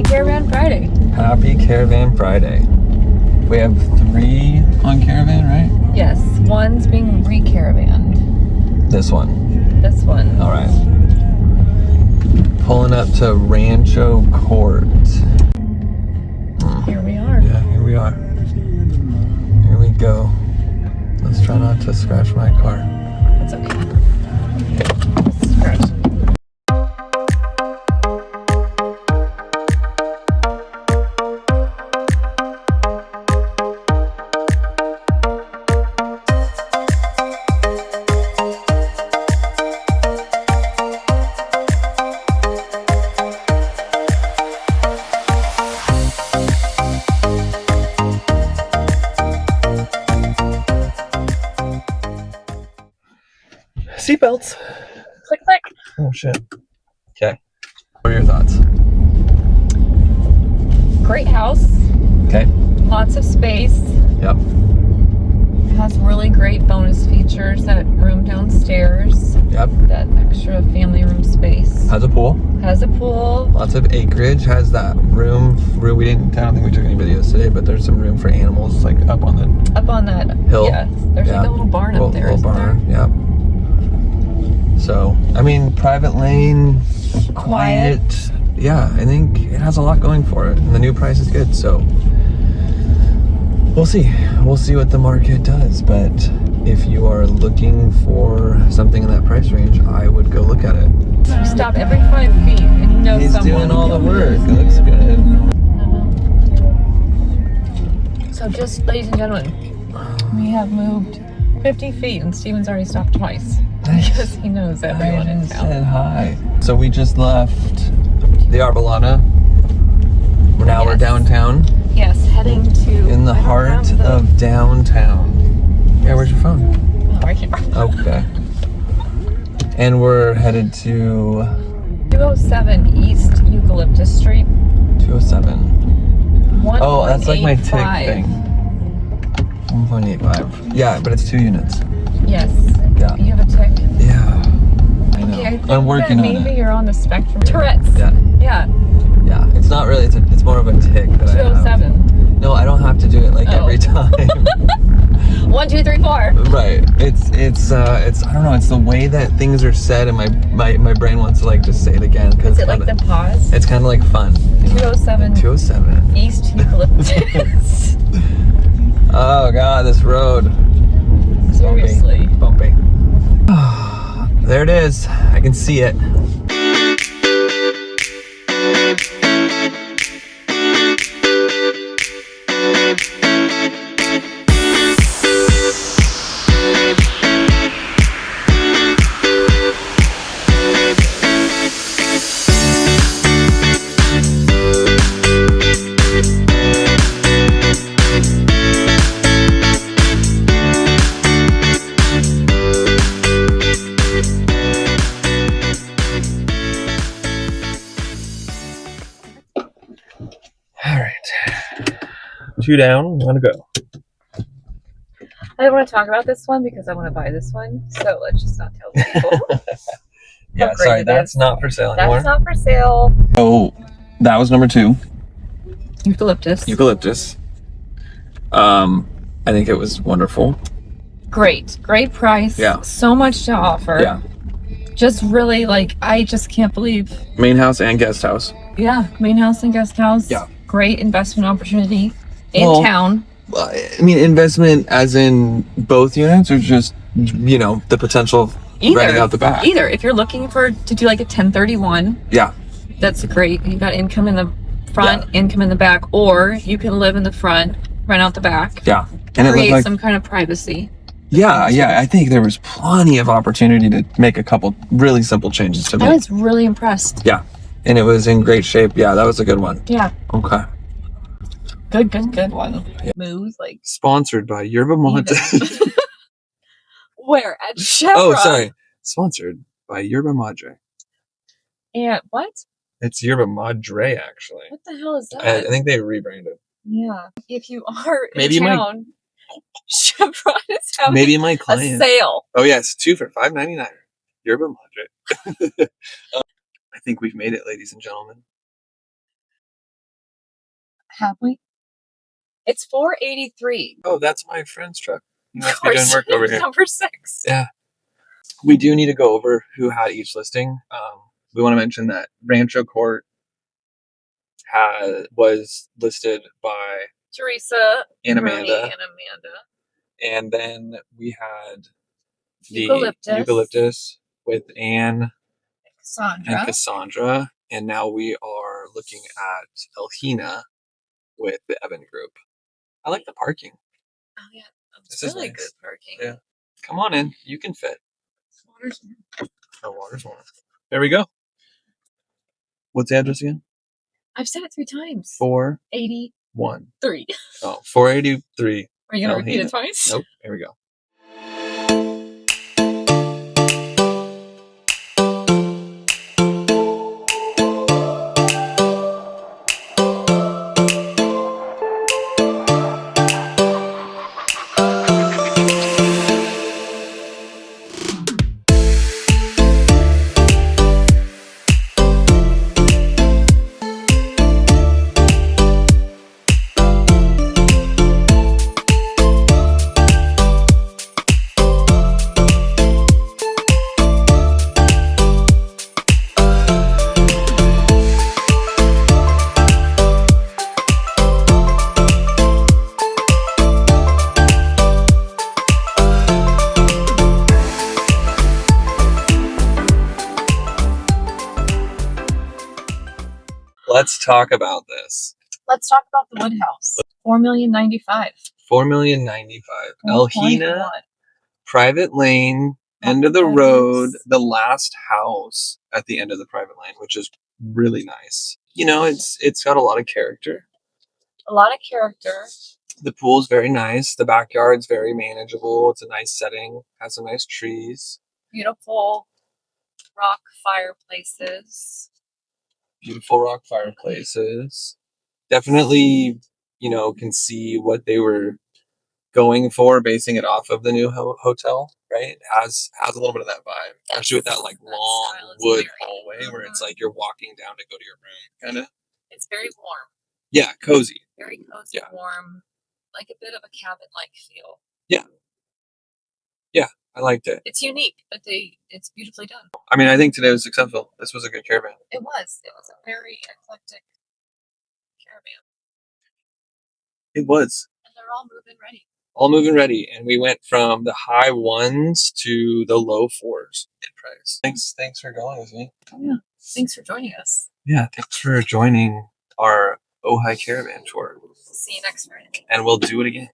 Caravan Friday. Happy Caravan Friday. We have 3 on Caravan, right? Yes, one's being re-caravanned. This one. This one. All right. Pulling up to Rancho Court. Here we are. Yeah, here we are. Here we go. Let's try not to scratch my car. It's okay. Scratch. Seatbelts. Click, click. Oh shit. Okay. What are your thoughts? Great house. Okay. Lots of space. Yep. Has really great bonus features. That room downstairs. Yep. That extra family room space. Has a pool. Has a pool. Lots of acreage. Has that room. I don't think we took any videos today, but there's some room for animals, like up on that hill. Yes. There's like a little barn up there. Little barn. Yeah. So, I mean, private lane, quiet. Yeah, I think it has a lot going for it. And the new price is good, so we'll see. We'll see what the market does. But if you are looking for something in that price range, I would go look at it. Stop every 5 feet and know He's someone. doing all the work. It looks good. So just, ladies and gentlemen, we have moved 50 feet and Steven's already stopped twice. Because he knows everyone in town. Said hi. So we just left the Arbolana. Now we're downtown. Yes, heading to... In the heart of downtown. Yeah, where's your phone? Oh, right here. Okay. And we're headed to 207 East Eucalyptus Street. 207. Oh, that's like my tick 1.85. thing. 1.85. Yeah, but it's 2 units. Yes. Yeah. You have a tick? Yeah. I know. Okay, I think I'm working that on maybe it. you're on the spectrum. Tourette's. Yeah. Yeah. Yeah. It's not really. It's more of a tick that I have. 207. No, I don't have to do it like every time. 1, 2, 3, 4. Right. It's I don't know. It's the way that things are said, and my brain wants to like just say it again because Is it like the pause? It's kind of like fun. 207. 207. East Eucalyptus. Oh God, this road. Seriously. Bumpy. There it is. I can see it. All right. 2 down, 1 to go. I don't want to talk about this one because I want to buy this one. So let's just not tell people. Yeah, sorry, that's not for sale anymore. That's not for sale. Oh, that was number 2. Eucalyptus. Eucalyptus. I think it was wonderful. Great price. Yeah. So much to offer. Yeah. Just really I just can't believe. Main house and guest house. Yeah, main house and guest house. Yeah. Great investment opportunity in town. I mean, investment as in both units, or just the potential of renting out the back. Either. If you're looking to do like a 1031. Yeah. That's great. You got income in the front, income in the back, or you can live in the front, rent out the back. Yeah. And create it looked like some kind of privacy. Yeah. I think there was plenty of opportunity to make a couple really simple changes to I was really impressed. Yeah. And it was in great shape. Yeah, that was a good one. Yeah. Okay. Good one. Yeah. Moves sponsored by Yerba Madre. Where? At Chevron? Oh, sorry. Sponsored by Yerba Madre. And what? It's Yerba Madre, actually. What the hell is that? I think they rebranded. Yeah. If you are Maybe in town, Chevron is having maybe my client. a sale. Oh yes, 2 for $5.99. Yerba Madre. I think we've made it, ladies and gentlemen. Have we? It's 483. Oh, that's my friend's truck. He must be doing work over here. Number 6. Yeah. We do need to go over who had each listing. We want to mention that Rancho Court was listed by Teresa and Bernie, Amanda. and Amanda. And then we had the Eucalyptus with Anne Cassandra. and Cassandra. And now we are looking at Elhina with the Evan Group. I like the parking. Oh, yeah. It's This really is nice. good parking. Yeah. Come on in. You can fit. Water's The water's warm. There we go. What's the address again? I've said it 3 times. 481. 3. Oh, 483. Are you going to repeat it twice? Nope. Here we go. Let's talk about this. Let's talk about the wood house. $4,095,000. $4,095,000. Elhina, private lane, end of the road, the last house at the end of the private lane, which is really nice. You know, it's got a lot of character. A lot of character. The pool's very nice. The backyard's very manageable. It's a nice setting. Has some nice trees. Beautiful rock fireplaces. Beautiful rock fireplaces. Definitely, you know, can see what they were going for, basing it off of the new hotel, right? It has a little bit of that vibe, especially with that like long wood hallway where it's like you're walking down to go to your room, kind of. It's very warm. Yeah, cozy. Very cozy, warm, like a bit of a cabin-like feel. Yeah. Yeah, I liked it. It's unique, but it's beautifully done. I mean, I think today was successful. This was a good caravan. It was. It was a very eclectic caravan. It was. And they're all move-in ready. All move-in ready, and we went from the high 1s to the low 4s in price. Thanks for going with me. Oh, yeah. Thanks for joining us. Yeah, thanks for joining our Ojai Caravan tour. See you next Friday. And we'll do it again.